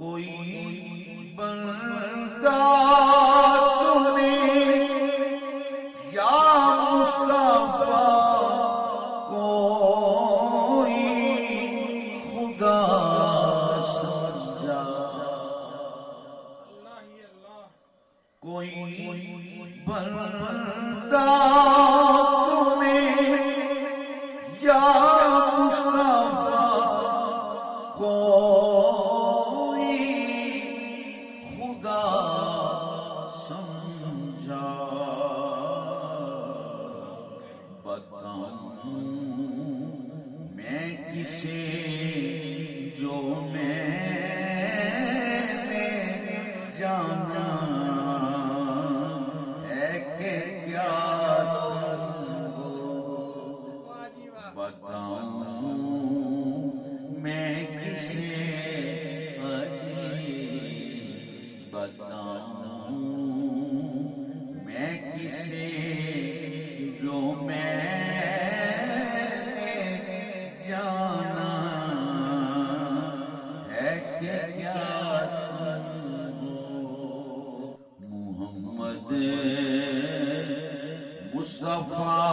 کوئی بندہ تو نے یا مصطفیٰ کوئی خدا سمجھا کوئی بندہ تو نے یا مصطفیٰ کوئی خدا سمجھا بتاؤں میں کسے جو میں نے جانا ہے کہ کیا بتاؤں میں کسے بتاؤں میں کسے جو میں نے جانا ہے کہ کیا محمد مصطفیٰ